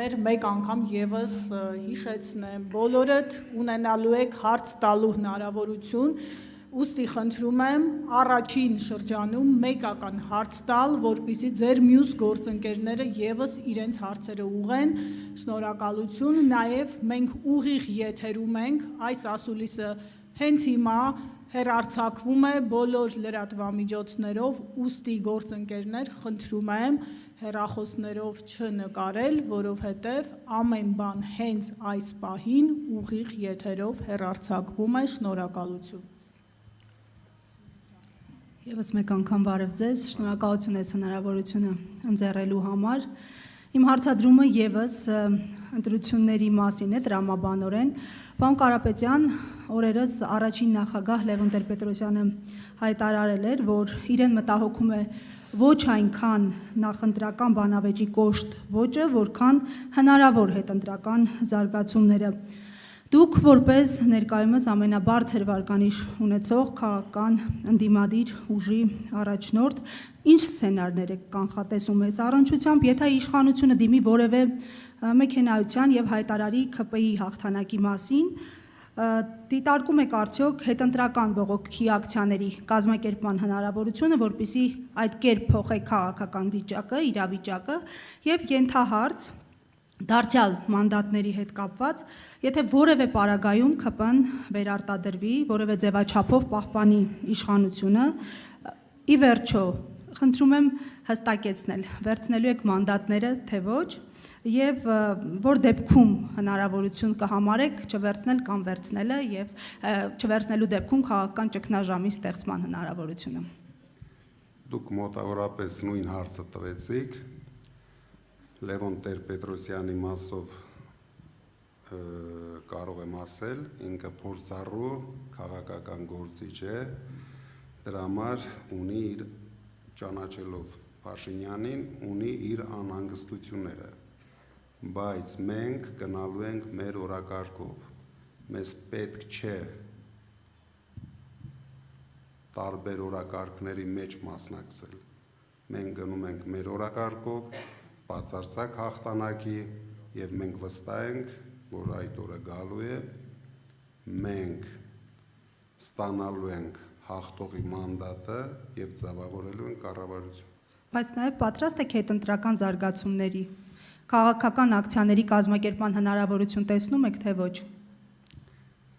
ընկերներ, մեկ անգամ եւս հիշեցնեմ, բոլորդ ունենալու եք հարց տալու հնարավորություն, ուստի խնդրում եմ առաջին շրջանում մեկական հարց տալ, որպեսզի ձեր մյուս գործընկերները եւս իրենց հարցերը ուղղեն, շնորհակալություն, նաեւ մենք ուղիղ եթերում ենք, այս ասուլիսը հենց հիմա հեռարձակվում է բոլոր լրատվամիջոցներով, ուստի գործընկերներ խնդրում եմ հեռախոսներով չնկարել, որովհետև ամեն բան հենց այս պահին ուղիղ եթերով հեռարձակվում է, շնորհակալություն։ Եվս մեկ անգամ բարև ձեզ, շնորհակալություն այս հնարավորությունը ընձեռելու համար։ Իմ հարցադրումը եւս ընտրությունների մասին է տրամաբանորեն։ Պարոն Կարապետյան, օրերս առաջին նախագահ Լևոն Տեր-Պետրոսյանը հայտարարել էր, որ իրեն մտահոգում է ոչ այնքան նախընտրական բանավեճի կոշտ ոճը, որքան հնարավոր հետընտրական զարգացումները։ Դուք որպես ներկայումս ամենաբարձր վարկանիշ ունեցող քաղաքական ընդդիմադիր ուժի առաջնորդ, ինչ սցենարներ եք կանխատեսում այս առնչությամբ, եթե իշխանությունը դիմի որևէ մեքենայության եւ հայտարարի ՔՊԻ հաղթանակի մասին, դիտարկում եք արդյոք հետընտրական բողոքի ակցիաների կազմակերպման հնարավորությունը, որպեսզի այդ կերպ փոխեք քաղաքական վիճակը, իրավիճակը եւ ենթահարց դարձյալ մանդատների հետ կապված, եթե որևէ պարագայում ՔՊ-ն վերարտադրվի, որևէ ձևաչափով պահպանի իշխանությունը, ի վերջո, խնդրում եմ հստակեցնել, վերցնելու եք մանդատները, թե ոչ, եւ որ դեպքում հնարավորություն կհամարեք չվերցնել կամ վերցնելը եւ չվերցնելու դեպքում քաղաքական ճգնաժամի ստեղծման հնարավորությունը։ Դուք մոտավորապես նույն հարցը տվեցիք, Լևոն Տեր-Պետրոսյանի մասով կարող եմ ասել, ինքը փորձառու քաղաքական գործիչ է, դրա համար ունի իր ճանաչելով Փաշինյանին, ունի իր անհանգստությունները, բայց մենք գնալու ենք մեր օրակարգով, մեզ պետք չէ տարբեր օրակարգների մեջ մասնակցել, մենք գնում ենք մեր օրակարգով, բացարձակ հաղթանակի եւ մենք վստահ ենք, որ այդ օրը գալու է, մենք ստանալու ենք հաղթողի մանդատը եւ ձևավորելու ենք կառավարություն։ Բայց նաեւ պատրաստ եք հետընտրական զարգացումների, քաղաքական ակցիաների կազմակերպման հնարավորություն տեսնում եք, թե ոչ։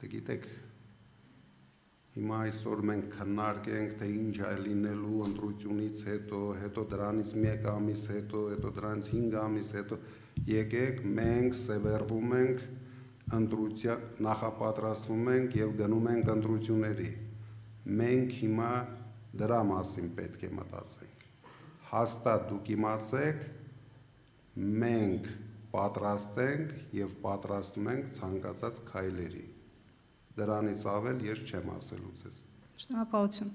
Դե գիտեք, հիմա այսօր մենք քննարկենք, թե ինչ է լինելու ընտրությունից հետո դրանից 1 ամիս հետո դրանից 5 ամիս հետո, եկեք մենք սևեռվում ենք ընտրության, նախապատրաստվում ենք եւ գնում ենք ընտրությունների։ Մենք հիմա դրա մասին պետք է մտածենք։ Հաստատ դուք իմացեք, մենք պատրաստ ենք եւ պատրաստում ենք ցանկացած քայլերի։ Դրանից ավել ես չեմ ասելու ձեզ։ Շնորհակալություն։